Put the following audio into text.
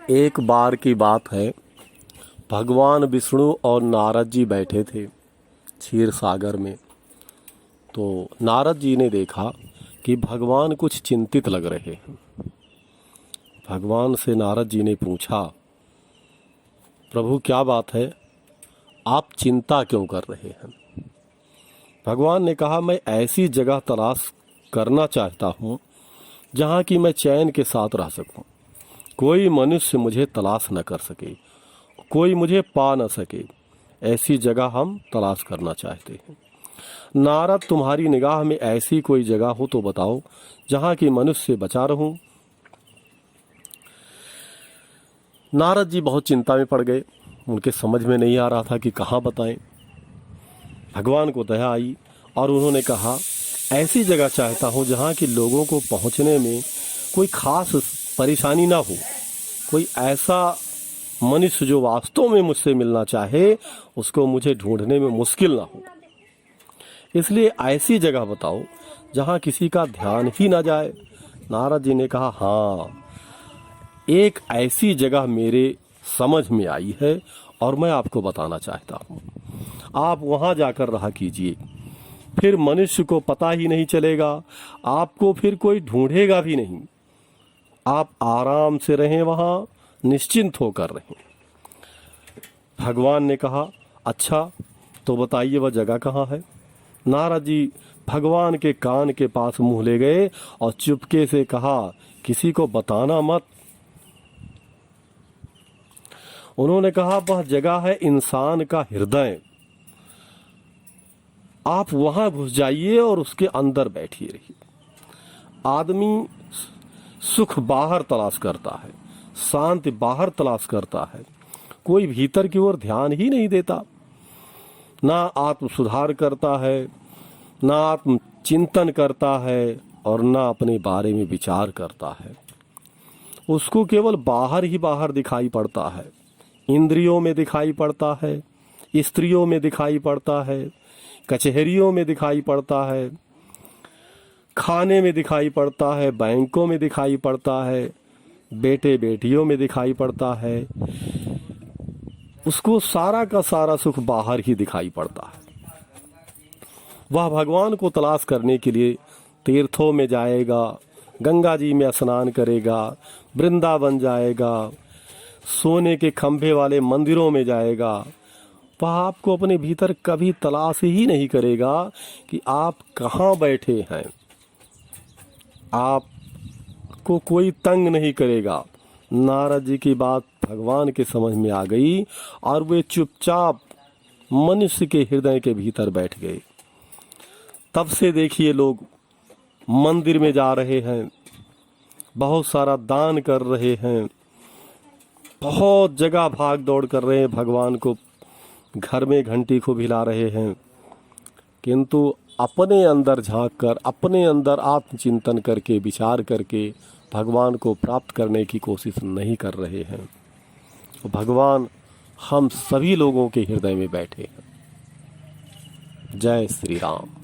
एक बार की बात है, भगवान विष्णु और नारद जी बैठे थे क्षीर सागर में। तो नारद जी ने देखा कि भगवान कुछ चिंतित लग रहे हैं। भगवान से नारद जी ने पूछा, प्रभु क्या बात है, आप चिंता क्यों कर रहे हैं? भगवान ने कहा, मैं ऐसी जगह तलाश करना चाहता हूँ जहाँ की मैं चैन के साथ रह सकूँ, कोई मनुष्य मुझे तलाश न कर सके, कोई मुझे पा न सके। ऐसी जगह हम तलाश करना चाहते हैं। नारद, तुम्हारी निगाह में ऐसी कोई जगह हो तो बताओ जहाँ की मनुष्य से बचा रहूं। नारद जी बहुत चिंता में पड़ गए। उनके समझ में नहीं आ रहा था कि कहाँ बताएं। भगवान को दया आई और उन्होंने कहा, ऐसी जगह चाहता हूँ जहाँ की लोगों को पहुँचने में कोई खास परेशानी ना हो, कोई ऐसा मनुष्य जो वास्तव में मुझसे मिलना चाहे उसको मुझे ढूंढने में मुश्किल ना हो। इसलिए ऐसी जगह बताओ जहाँ किसी का ध्यान ही ना जाए। नारद जी ने कहा, हाँ, एक ऐसी जगह मेरे समझ में आई है और मैं आपको बताना चाहता हूँ। आप वहाँ जाकर रहा कीजिए, फिर मनुष्य को पता ही नहीं चलेगा, आपको फिर कोई ढूंढेगा भी नहीं। आप आराम से रहें, वहाँ निश्चिंत होकर रहें। भगवान ने कहा, अच्छा तो बताइए वह जगह कहाँ है। नारद जी भगवान के कान के पास मुंह ले गए और चुपके से कहा, किसी को बताना मत। उन्होंने कहा, वह जगह है इंसान का हृदय। आप वहां घुस जाइए और उसके अंदर बैठिए रहिए। आदमी सुख बाहर तलाश करता है, शांति बाहर तलाश करता है, कोई भीतर की ओर ध्यान ही नहीं देता। ना आत्म सुधार करता है, ना आत्म चिंतन करता है और ना अपने बारे में विचार करता है। उसको केवल बाहर ही बाहर दिखाई पड़ता है। इंद्रियों में दिखाई पड़ता है, स्त्रियों में दिखाई पड़ता है, कचहरियों में दिखाई पड़ता है, खाने में दिखाई पड़ता है, बैंकों में दिखाई पड़ता है, बेटे बेटियों में दिखाई पड़ता है। उसको सारा का सारा सुख बाहर ही दिखाई पड़ता है। वह भगवान को तलाश करने के लिए तीर्थों में जाएगा, गंगा जी में स्नान करेगा, वृंदावन जाएगा, सोने के खंभे वाले मंदिरों में जाएगा। वह आपको अपने भीतर कभी तलाश ही नहीं करेगा कि आप कहाँ बैठे हैं। आपको कोई तंग नहीं करेगा। नारद जी की बात भगवान के समझ में आ गई और वे चुपचाप मनुष्य के हृदय के भीतर बैठ गए। तब से देखिए, लोग मंदिर में जा रहे हैं, बहुत सारा दान कर रहे हैं, बहुत जगह भाग दौड़ कर रहे हैं, भगवान को घर में घंटी को भिला रहे हैं, किंतु अपने अंदर झांक कर, अपने अंदर आत्मचिंतन करके, विचार करके भगवान को प्राप्त करने की कोशिश नहीं कर रहे हैं। भगवान हम सभी लोगों के हृदय में बैठे हैं। जय श्री राम।